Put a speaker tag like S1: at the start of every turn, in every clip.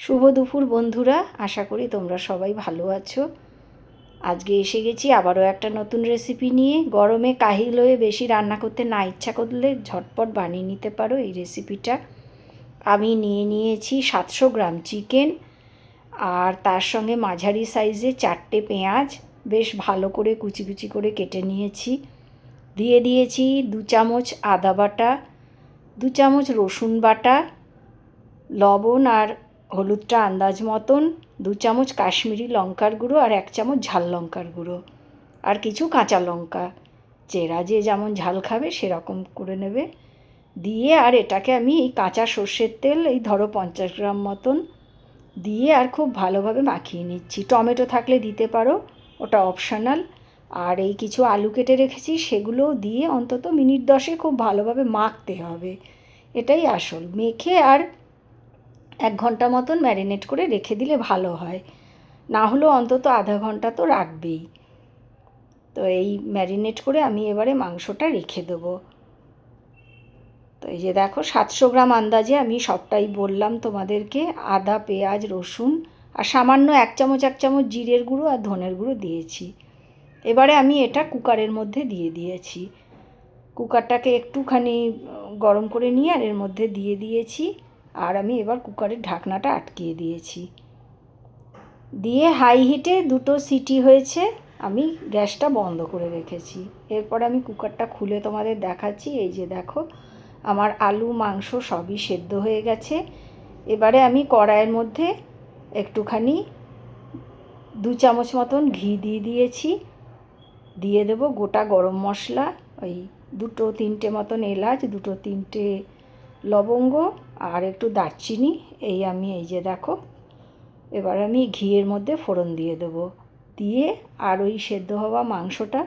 S1: শুভ দুপুর বন্ধুরা, আশা করি তোমরা সবাই ভালো আছো। আজকে এসে গেছি আবারও একটা নতুন রেসিপি নিয়ে। গরমে কাহিল হয়ে বেশি রান্না করতে না ইচ্ছা করলে ঝটপট বানিয়ে নিতে পারো এই রেসিপিটা। আমি নিয়েছি 700 গ্রাম চিকেন, আর তার সঙ্গে মাঝারি সাইজে 4টে পেঁয়াজ বেশ ভালো করে কুচি কুচি করে কেটে নিয়েছি। দিয়ে দিয়েছি 2 চামচ আদা বাটা, 2 চামচ রসুন বাটা, লবণ আর হলুদটা আন্দাজ মতন, 2 চামচ কাশ্মীরি লঙ্কার গুঁড়ো আর 1 চামচ ঝাল লঙ্কার গুঁড়ো, আর কিছু কাঁচা লঙ্কা, যে যেমন ঝাল খাবে সেরকম করে নেবে। দিয়ে আর এটাকে আমি এই কাঁচা সর্ষের তেল এই ধরো 50 গ্রাম মতন দিয়ে আর খুব ভালোভাবে মাখিয়ে নিচ্ছি। টমেটো থাকলে দিতে পারো, ওটা অপশনাল। আর এই কিছু আলু কেটে রেখেছি, সেগুলোও দিয়ে অন্তত মিনিট 10 খুব ভালোভাবে মাখতে হবে। এটাই আসল। মেখে আর 1 ঘন্টা মতন ম্যারিনেট করে রেখে দিলে ভালো হয়, না হলেও অন্তত আধা ঘন্টা তো রাখবেই। তো এই ম্যারিনেট করে আমি এবারে মাংসটা রেখে দেবো। তো এই যে দেখো 700 গ্রাম আন্দাজে আমি সবটাই বললাম তোমাদেরকে। আদা, পেঁয়াজ, রসুন আর সামান্য 1 চামচ জিরের গুঁড়ো আর ধনের গুঁড়ো দিয়েছি। এবারে আমি এটা কুকারের মধ্যে দিয়ে দিয়েছি। কুকারটাকে একটুখানি গরম করে নিয়ে আর এর মধ্যে দিয়ে দিয়েছি। আর আমি এবার কুকারের ঢাকনাটা আটকিয়ে দিয়েছি। দিয়ে হাই হিটে 2টো সিটি হয়েছে, আমি গ্যাসটা বন্ধ করে রেখেছি। এরপর আমি কুকারটা খুলে তোমাদের দেখাচ্ছি। এই যে দেখো আমার আলু মাংস সবই সেদ্ধ হয়ে গেছে। এবারে আমি কড়াইয়ের মধ্যে একটুখানি 2 চামচ মতন ঘি দিয়ে দিয়েছি। দিয়ে দেবো গোটা গরম মশলা, ওই 2-3টে মতন এলাচ, 2-3টে লবঙ্গ আর একটু দারচিনি। আমি এই যে দেখো এবার আমি ঘিয়ের মধ্যে ফোড়ন দিয়ে দেবো। দিয়ে আর ওই সেদ্ধ হওয়া মাংসটা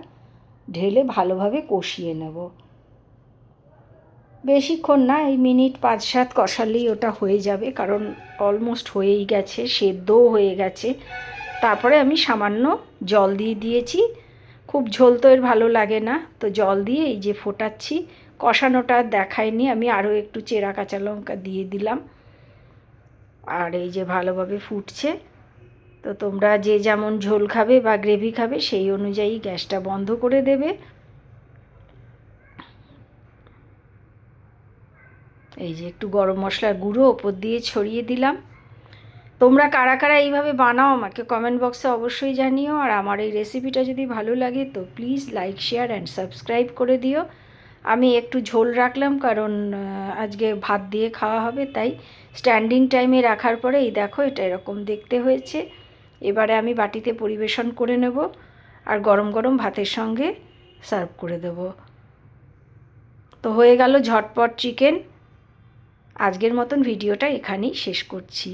S1: ঢেলে ভালোভাবে কষিয়ে নেব। বেশিক্ষণ না, এই মিনিট 5-7 কষালেই ওটা হয়ে যাবে, কারণ অলমোস্ট হয়েই গেছে, সেদ্ধও হয়ে গেছে। তারপরে আমি সামান্য জল দিয়ে দিয়েছি। খুব ঝোল তো এর ভালো লাগে না, তো জল দিয়ে এই যে ফোটাচ্ছি। কষানোটা দেখায়নি, আমি আরও একটু চেরা কাঁচা লঙ্কা দিয়ে দিলাম। আর এই যে ভালোভাবে ফুটছে। তো তোমরা যে যেমন ঝোল খাবে বা গ্রেভি খাবে সেই অনুযায়ী গ্যাসটা বন্ধ করে দেবে। এই যে একটু গরম মশলার গুঁড়ো ওপর দিয়ে ছড়িয়ে দিলাম। তোমরা কারা কারা এইভাবে বানাও আমাকে কমেন্ট বক্সে অবশ্যই জানিও। আর আমার এই রেসিপিটা যদি ভালো লাগে তো please like, share and subscribe করে দিও। আমি একটু ঝোল রাখলাম, কারণ আজকে ভাত দিয়ে খাওয়া হবে, তাই স্ট্যান্ডিং টাইমে রাখার পরে এই দেখো এটা এরকম দেখতে হয়েছে। এবারে আমি বাটিতে পরিবেশন করে নেব আর গরম গরম ভাতের সঙ্গে সার্ভ করে দেব। তো হয়ে গেল ঝটপট চিকেন। আজকের মতন ভিডিওটা এখানেই শেষ করছি।